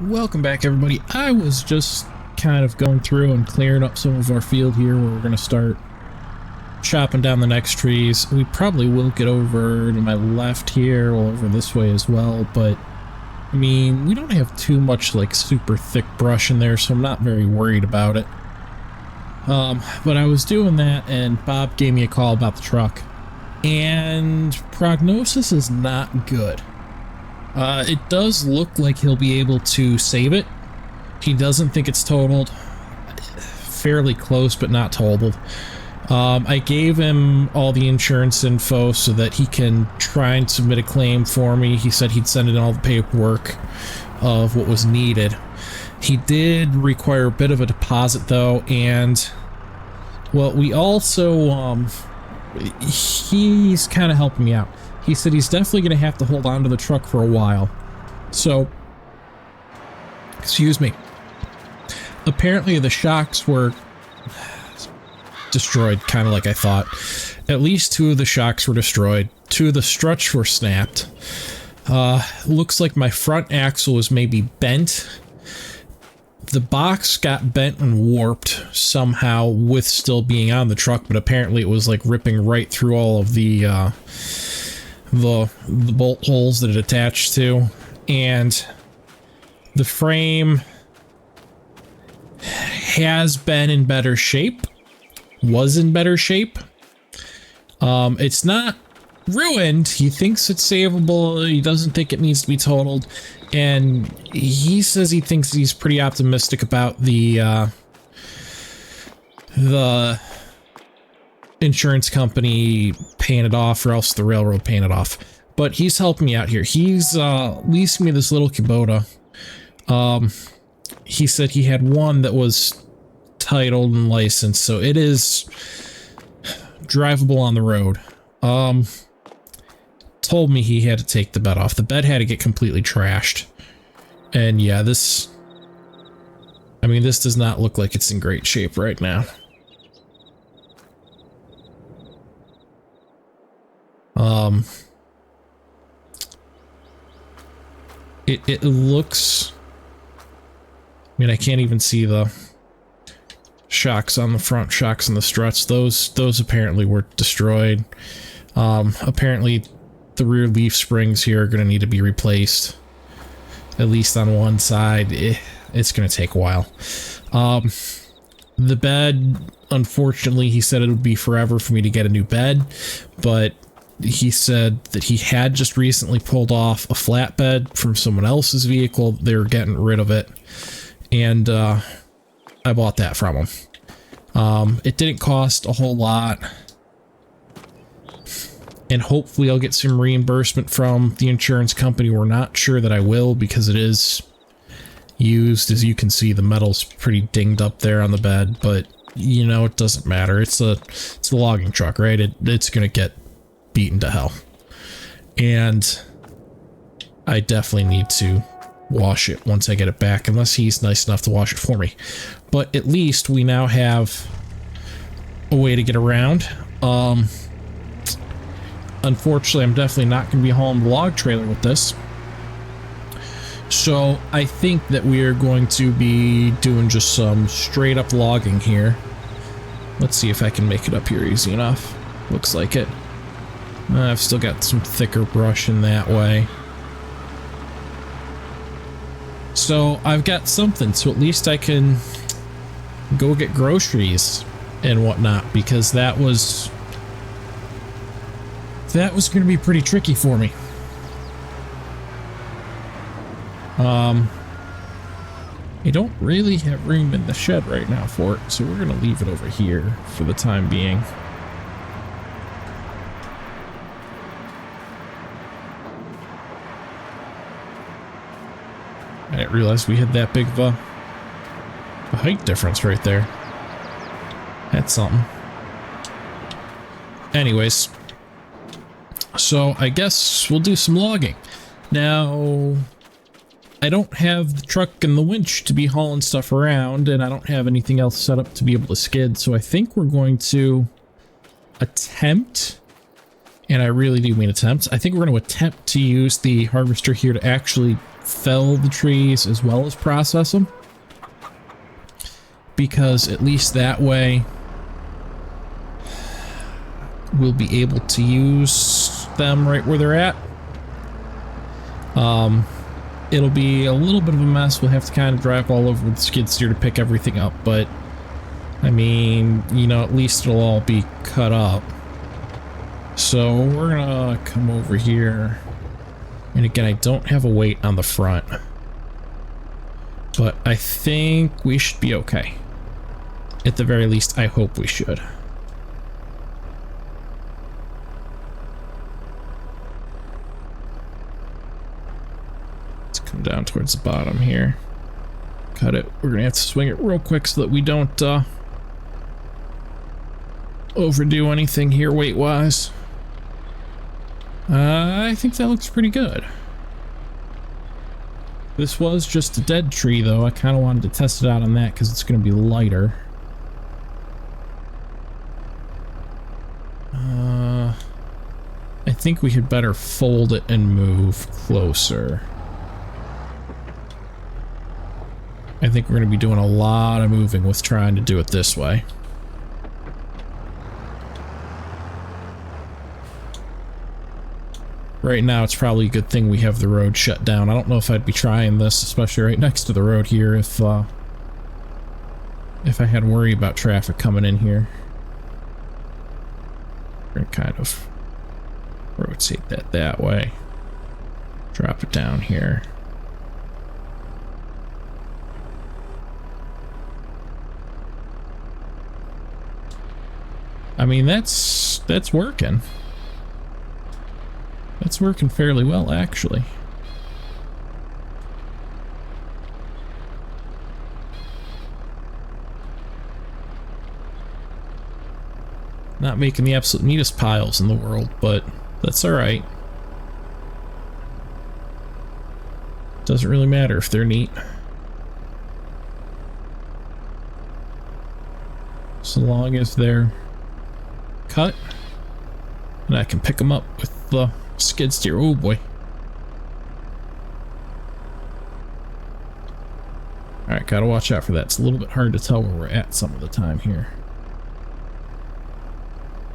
Welcome back, everybody. I was just kind of going through and clearing up some of our field here where we're going to start chopping down the next trees. We probably will get over to my left here, or over this way as well, but I mean, we don't have too much like super thick brush in there, so I'm not very worried about it. But I was doing that and Bob gave me a call about the truck, and prognosis is not good. It does look like he'll be able to save it. He doesn't think it's totaled. Fairly close, but not totaled. I gave him all the insurance info so that he can try and submit a claim for me. He said he'd send in all the paperwork of what was needed. He did require a bit of a deposit though, and well, we also, he's kind of helping me out. He said he's definitely going to have to hold on to the truck for a while. So, excuse me. Apparently the shocks were destroyed, kind of like I thought. At least 2 of the shocks were destroyed. 2 of the struts were snapped. Looks like my front axle was maybe bent. The box got bent and warped somehow with still being on the truck, but apparently it was like ripping right through all of the bolt holes that it attached to, and the frame has been in better shape, was in better shape. It's not ruined. He thinks it's savable. He doesn't think it needs to be totaled, and he says he thinks he's pretty optimistic about the insurance company paying it off, or else the railroad paying it off. But he's helping me out here. He's leasing me this little Kubota. He said he had one that was titled and licensed, so it is drivable on the road. Told me he had to take the bed off. The bed had to get completely trashed. And yeah, this does not look like it's in great shape right now. It looks, I mean, I can't even see the shocks on the front, shocks on the struts. Those apparently were destroyed. Apparently the rear leaf springs here are going to need to be replaced, at least on one side. It's going to take a while. The bed, unfortunately, he said it would be forever for me to get a new bed, but he said that he had just recently pulled off a flatbed from someone else's vehicle. They were getting rid of it, and I bought that from him. It didn't cost a whole lot, and hopefully I'll get some reimbursement from the insurance company. We're not sure that I will, because it is used. As you can see, the metal's pretty dinged up there on the bed, but you know, it doesn't matter. It's a logging truck, right? It's gonna get beaten to hell, and I definitely need to wash it once I get it back, unless he's nice enough to wash it for me. But at least we now have a way to get around. Unfortunately, I'm definitely not going to be hauling the log trailer with this, so I think that we are going to be doing just some straight up logging here. Let's see if I can make it up here easy enough. Looks like it. I've still got some thicker brush in that way. So I've got something, so at least I can go get groceries and whatnot, because that was going to be pretty tricky for me. I don't really have room in the shed right now for it, so we're going to leave it over here for the time being. I didn't realize we had that big of a height difference right there. That's something. Anyways, so I guess we'll do some logging. Now, I don't have the truck and the winch to be hauling stuff around, and I don't have anything else set up to be able to skid, so I think we're going to attempt, and I really do mean attempt, I think we're going to attempt to use the harvester here to actually fell the trees as well as process them, because at least that way we'll be able to use them right where they're at. It'll be a little bit of a mess. We'll have to kind of drive all over the skid steer to pick everything up, but I mean, you know, at least it'll all be cut up. So we're gonna come over here, and again, I don't have a weight on the front, but I think we should be okay. At the very least, I hope we should. Come down towards the bottom here. Cut it. We're gonna have to swing it real quick so that we don't overdo anything here weight-wise. I think that looks pretty good. This was just a dead tree, though. I kind of wanted to test it out on that because it's going to be lighter. I think we had better fold it and move closer. I think we're going to be doing a lot of moving with trying to do it this way. Right now, it's probably a good thing we have the road shut down. I don't know if I'd be trying this, especially right next to the road here, if I had to worry about traffic coming in here. We're going to kind of rotate that way. Drop it down here. I mean, that's working. That's working fairly well, actually. Not making the absolute neatest piles in the world, but that's alright. Doesn't really matter if they're neat. So long as they're cut, and I can pick them up with the skid steer. Oh boy. Alright, gotta watch out for that. It's a little bit hard to tell where we're at some of the time here.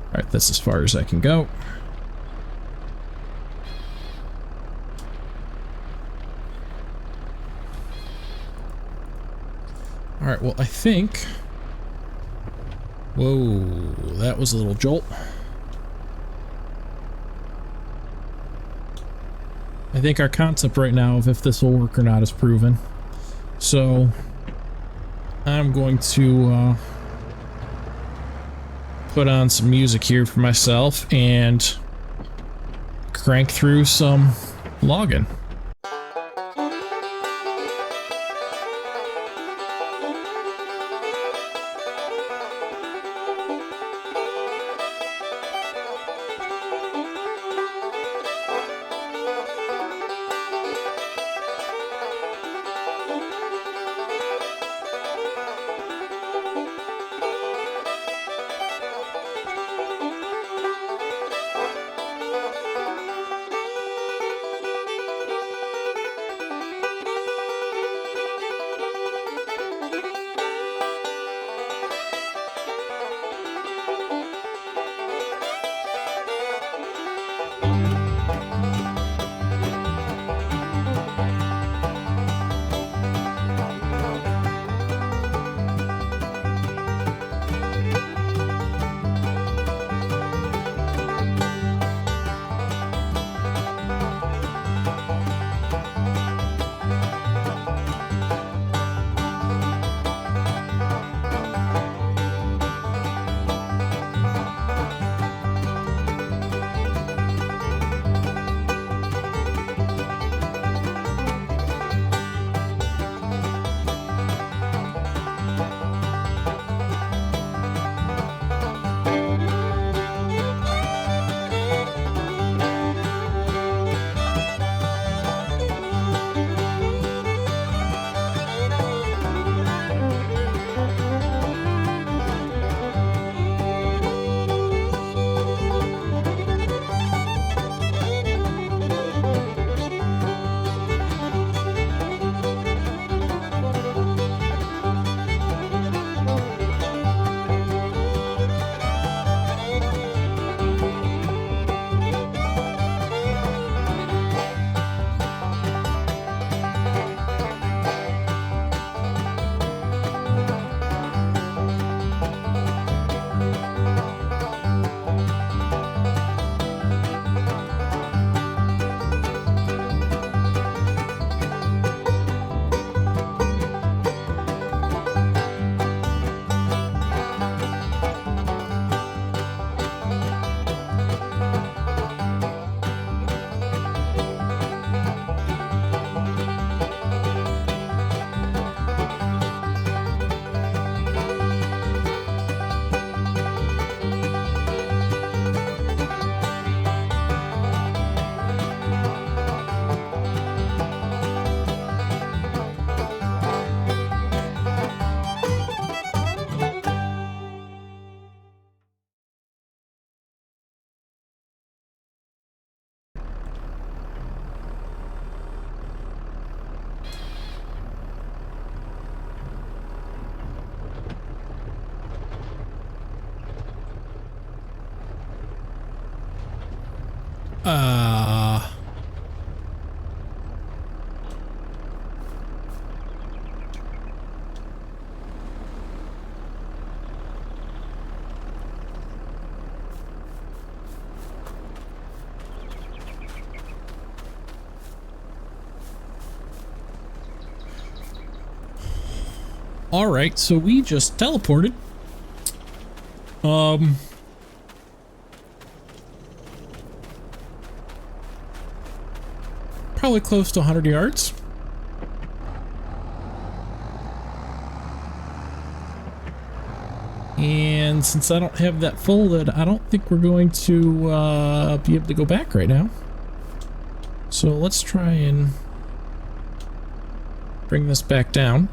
Alright, that's as far as I can go. Alright, well, I think... Whoa, that was a little jolt. I think our concept right now of if this will work or not is proven. So, I'm going to put on some music here for myself and crank through some logging. All right, so we just teleported. Probably close to 100 yards. And since I don't have that folded, I don't think we're going to be able to go back right now. So let's try and bring this back down.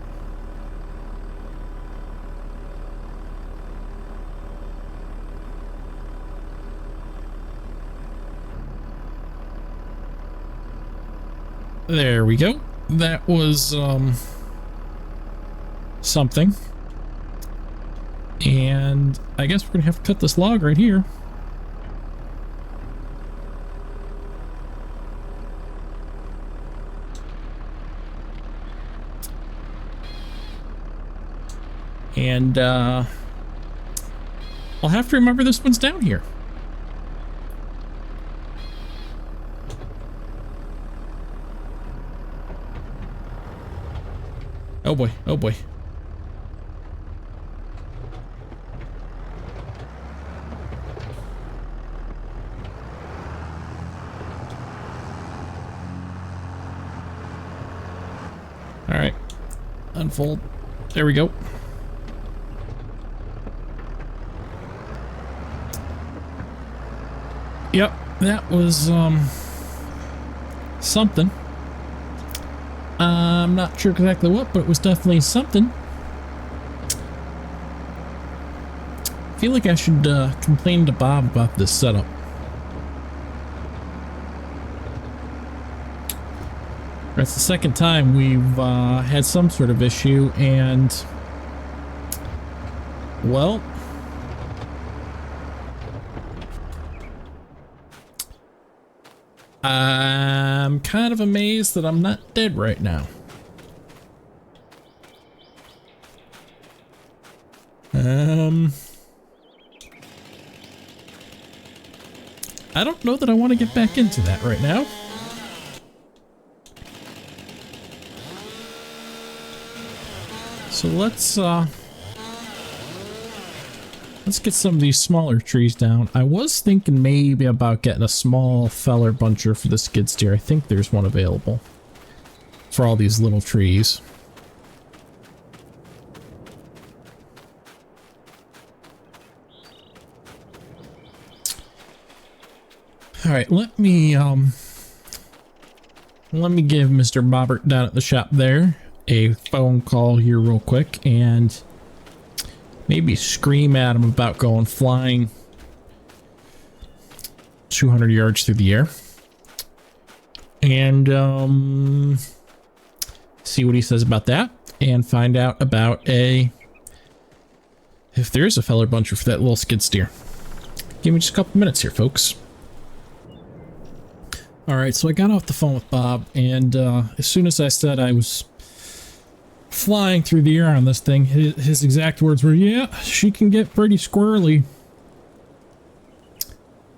There we go. That was something. And I guess we're gonna have to cut this log right here. And I'll have to remember this one's down here. Oh boy, oh boy. All right, unfold. There we go. Yep, that was something. I'm not sure exactly what, but it was definitely something. I feel like I should complain to Bob about this setup. That's the second time we've had some sort of issue, and well, I'm kind of amazed that I'm not dead right now. I don't know that I want to get back into that right now. So let's get some of these smaller trees down. I was thinking maybe about getting a small feller buncher for the skid steer. I think there's one available for all these little trees. All right, let me give Mr. Bobbert down at the shop there a phone call here real quick and maybe scream at him about going flying 200 yards through the air and see what he says about that and find out about if there is a feller buncher for that little skid steer. Give me just a couple minutes here, folks. All right, so I got off the phone with Bob, and as soon as I said I was flying through the air on this thing, his exact words were, "Yeah, she can get pretty squirrely."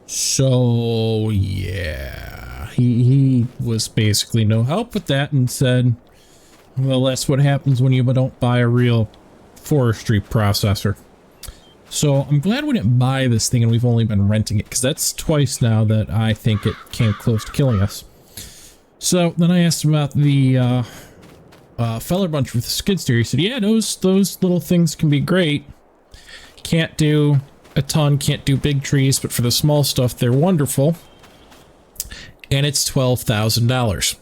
So yeah, he was basically no help with that and said, "Well, that's what happens when you don't buy a real forestry processor." So I'm glad we didn't buy this thing and we've only been renting it, because that's twice now that I think it came close to killing us. So then I asked him about the feller bunch with the skid steer. He said, "Yeah, those little things can be great. Can't do a ton, can't do big trees, but for the small stuff, they're wonderful. And it's $12,000.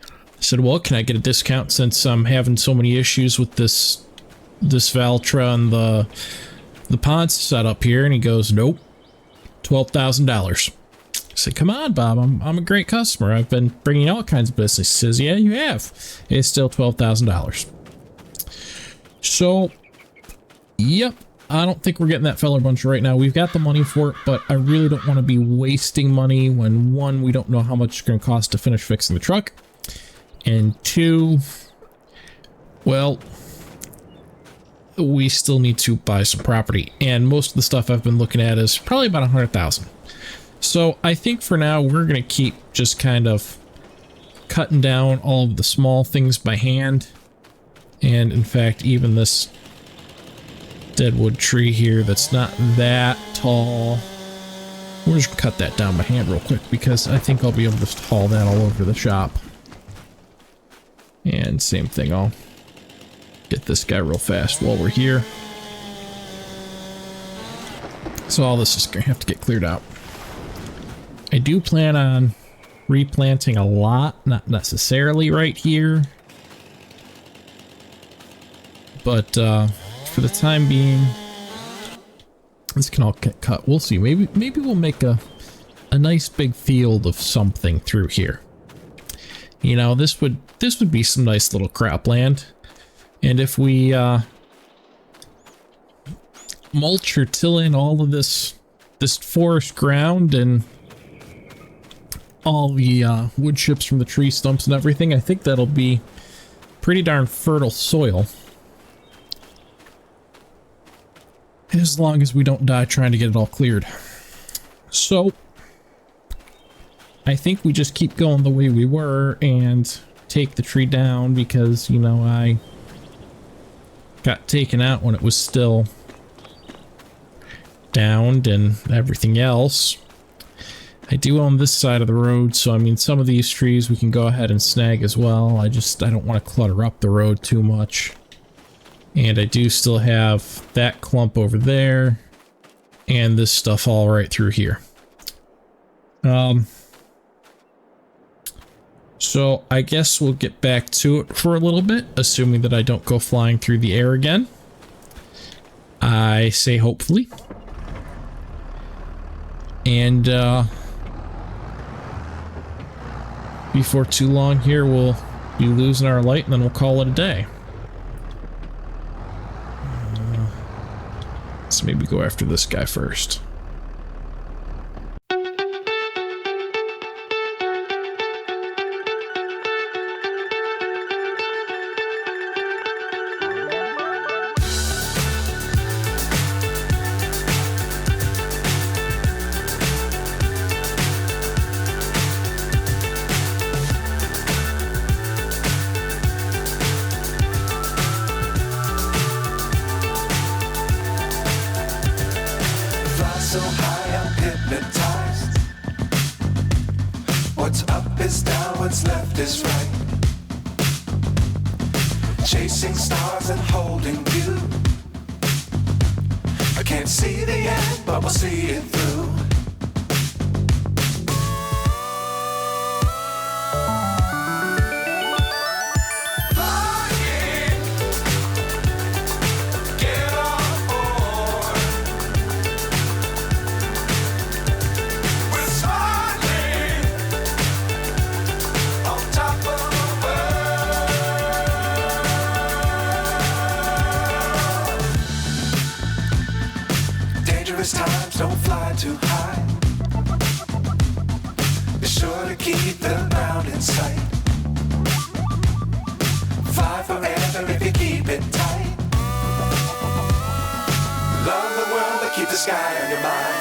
I said, "Well, can I get a discount since I'm having so many issues with this Valtra and the ponds set up here?" And he goes, "Nope, $12,000. I said, "Come on, Bob, I'm a great customer. I've been bringing all kinds of business." He says, "Yeah, you have. It's still $12,000. So, yep, I don't think we're getting that feller bunch right now. We've got the money for it, but I really don't want to be wasting money when, one, we don't know how much it's going to cost to finish fixing the truck, and two, well, we still need to buy some property, and most of the stuff I've been looking at is probably about 100,000. So I think for now we're going to keep just kind of cutting down all of the small things by hand. And in fact, even this deadwood tree here that's not that tall, we're just gonna cut that down by hand real quick because I think I'll be able to just haul that all over the shop. And same thing, I'll get this guy real fast while we're here. So all this is gonna have to get cleared out. I do plan on replanting a lot, not necessarily right here, but for the time being, this can all get cut. We'll see. Maybe we'll make a nice big field of something through here. You know, this would be some nice little cropland, and if we mulch or till in all of this forest ground and all the wood chips from the tree stumps and everything, I think that'll be pretty darn fertile soil. As long as we don't die trying to get it all cleared. So, I think we just keep going the way we were and take the tree down because, you know, I got taken out when it was still downed and everything else. I do own this side of the road, so I mean, some of these trees we can go ahead and snag as well. I don't want to clutter up the road too much. And I do still have that clump over there and this stuff all right through here. So I guess we'll get back to it for a little bit, assuming that I don't go flying through the air again. I say hopefully. And before too long here, we'll be losing our light and then we'll call it a day. Let's maybe go after this guy first. So high I'm hypnotized. What's up is down, what's left is right. Chasing stars and holding you. I can't see the end, but we'll see it through. Times don't fly too high. Be sure to keep the ground in sight. Fly forever if you keep it tight. Love the world, but keep the sky on your mind.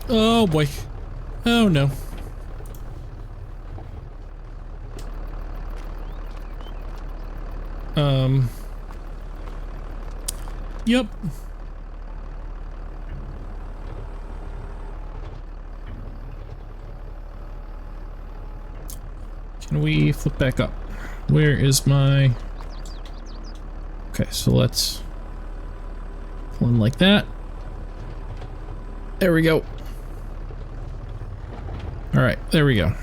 Oh boy. Oh no. Yep. Can we flip back up? Where is my... Okay, so let's pull in like that. There we go. All right, there we go.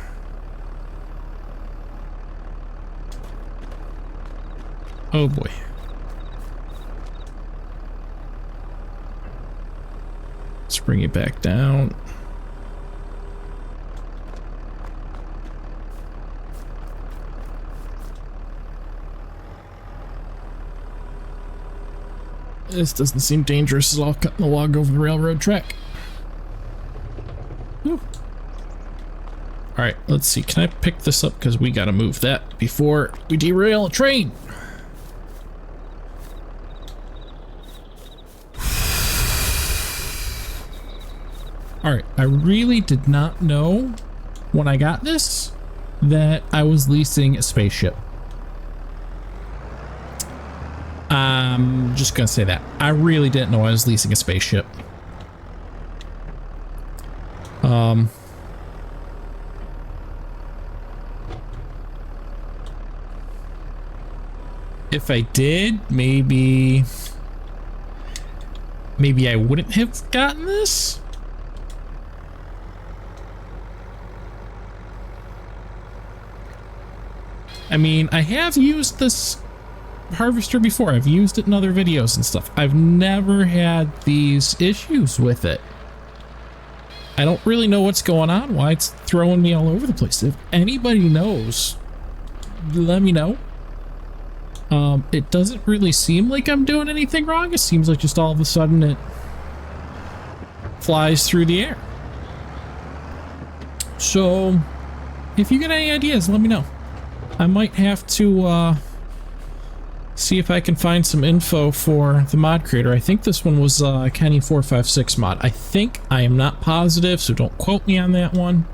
Oh boy. Let's bring it back down. This doesn't seem dangerous at all, cutting the log over the railroad track. Whew. Alright, let's see. Can I pick this up? Because we gotta move that before we derail a train. Alright, I really did not know when I got this that I was leasing a spaceship. I'm just gonna say that. I really didn't know I was leasing a spaceship. If I did, maybe I wouldn't have gotten this. I mean, I have used this harvester before. I've used it in other videos and stuff. I've never had these issues with it. I don't really know what's going on, why it's throwing me all over the place. If anybody knows, let me know. It doesn't really seem like I'm doing anything wrong. It seems like just all of a sudden it flies through the air. So, if you get any ideas, let me know. I might have to, see if I can find some info for the mod creator. I think this one was Kenny456 mod. I think. I am not positive, so don't quote me on that one.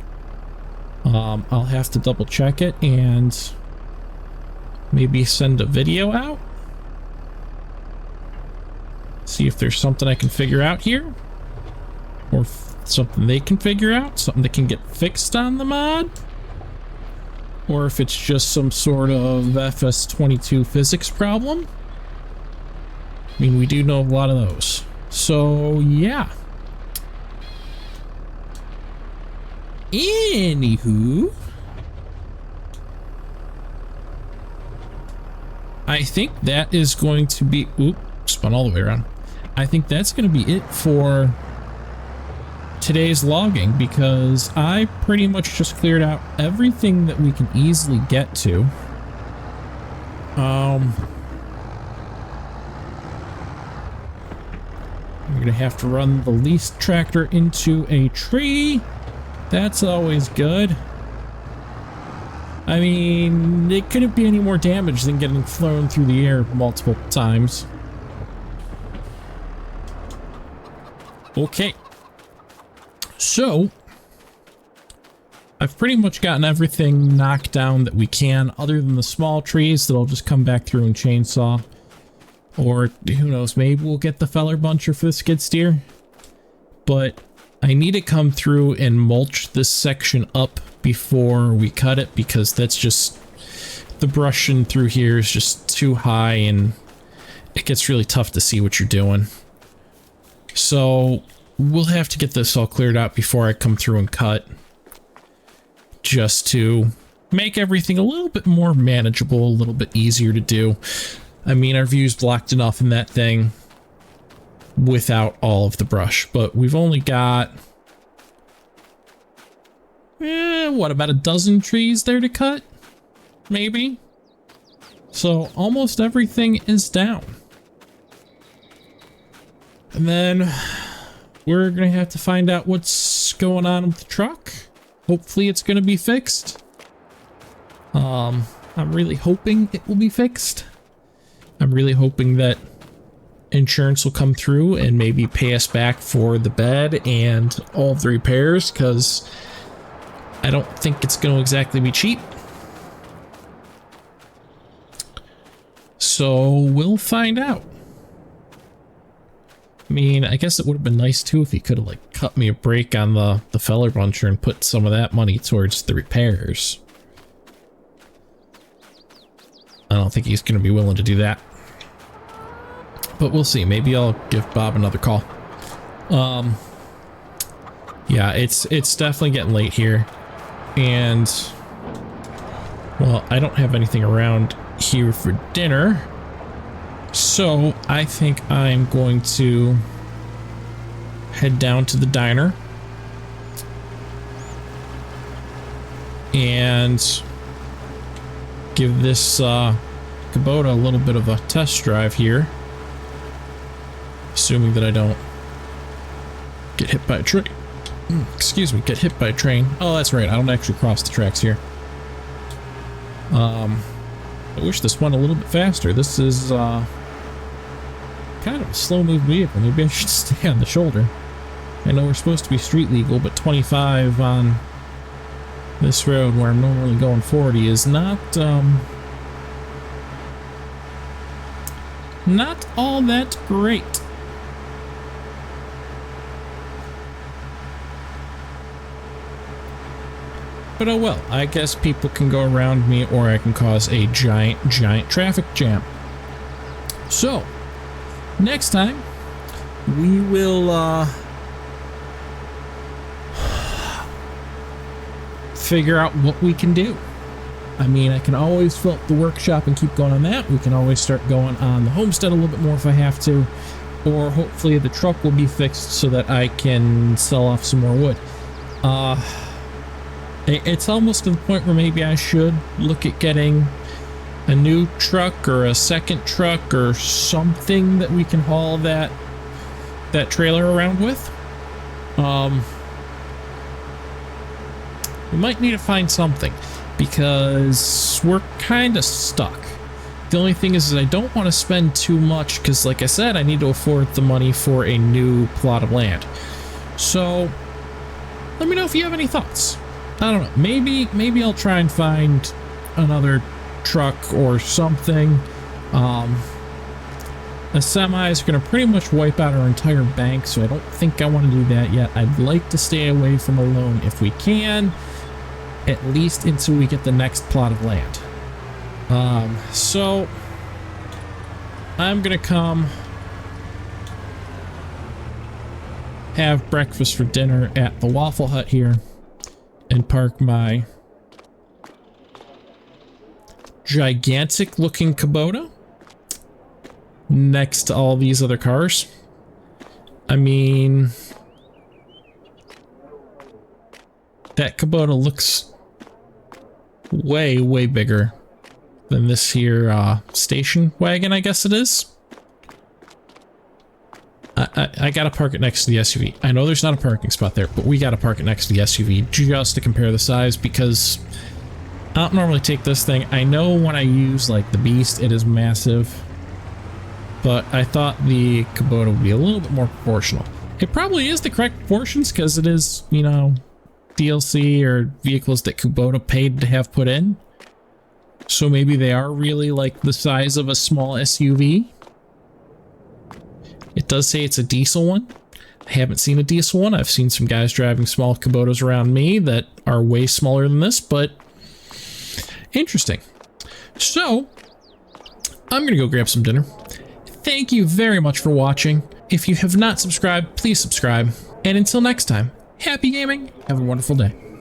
I'll have to double check it and maybe send a video out. See if there's something I can figure out here. Or something they can figure out. Something that can get fixed on the mod. Or if it's just some sort of FS22 physics problem. I mean, we do know a lot of those. So, yeah. Anywho, I think that is going to be... Oop, spun all the way around. I think that's going to be it for today's logging, because I pretty much just cleared out everything that we can easily get to. We're gonna have to run the leased tractor into a tree. That's always good. I mean, it couldn't be any more damage than getting flown through the air multiple times. Okay. So, I've pretty much gotten everything knocked down that we can, other than the small trees that I'll just come back through and chainsaw. Or, who knows, maybe we'll get the feller buncher for the skid steer. But I need to come through and mulch this section up before we cut it, because that's just... the brushing through here is just too high and it gets really tough to see what you're doing. So... we'll have to get this all cleared out before I come through and cut. Just to make everything a little bit more manageable, a little bit easier to do. I mean, our view's blocked enough in that thing without all of the brush. But we've only got... what, about a dozen trees there to cut? Maybe? So, almost everything is down. And then... we're gonna have to find out what's going on with the truck. Hopefully it's gonna be fixed. I'm really hoping it will be fixed. I'm really hoping that insurance will come through and maybe pay us back for the bed and all of the repairs, because I don't think it's going to exactly be cheap. So we'll find out. I mean, I guess it would have been nice too if he could have like cut me a break on the feller buncher and put some of that money towards the repairs. I don't think he's going to be willing to do that. But we'll see. Maybe I'll give Bob another call. Yeah, it's definitely getting late here. And, well, I don't have anything around here for dinner. So I think I'm going to head down to the diner and give this Kubota a little bit of a test drive here. Assuming that I don't get hit by a train. Excuse me, get hit by a train. Oh, that's right. I don't actually cross the tracks here. I wish this went a little bit faster. This is kind of a slow-moving vehicle. Maybe I should stay on the shoulder. I know we're supposed to be street legal, but 25 on this road where I'm normally going 40 is not all that great. But oh well, I guess people can go around me or I can cause a giant traffic jam. So, next time, we will figure out what we can do. I mean, I can always fill up the workshop and keep going on that. We can always start going on the homestead a little bit more if I have to. Or hopefully the truck will be fixed so that I can sell off some more wood. It's almost to the point where maybe I should look at getting a new truck or a second truck or something that we can haul that trailer around with. We might need to find something because we're kind of stuck. The only thing is I don't want to spend too much because, like I said, I need to afford the money for a new plot of land. So let me know if you have any thoughts. I don't know. Maybe I'll try and find another truck or something. A semi is going to pretty much wipe out our entire bank, so I don't think I want to do that yet. I'd like to stay away from a loan if we can, at least until we get the next plot of land. So I'm going to come have breakfast for dinner at the Waffle Hut here and park my gigantic looking Kubota next to all these other cars. I mean, that Kubota looks way bigger than this here station wagon, I guess it is. I gotta park it next to the SUV. I know there's not a parking spot there, but we gotta park it next to the SUV just to compare the size, because I don't normally take this thing. I know when I use like the Beast, it is massive, but I thought the Kubota would be a little bit more proportional. It probably is the correct proportions because it is, you know, DLC or vehicles that Kubota paid to have put in. So maybe they are really like the size of a small SUV. It does say it's a diesel one. I haven't seen a diesel one. I've seen some guys driving small Kubotas around me that are way smaller than this, but interesting. So, I'm going to go grab some dinner. Thank you very much for watching. If you have not subscribed, please subscribe. And until next time, happy gaming. Have a wonderful day.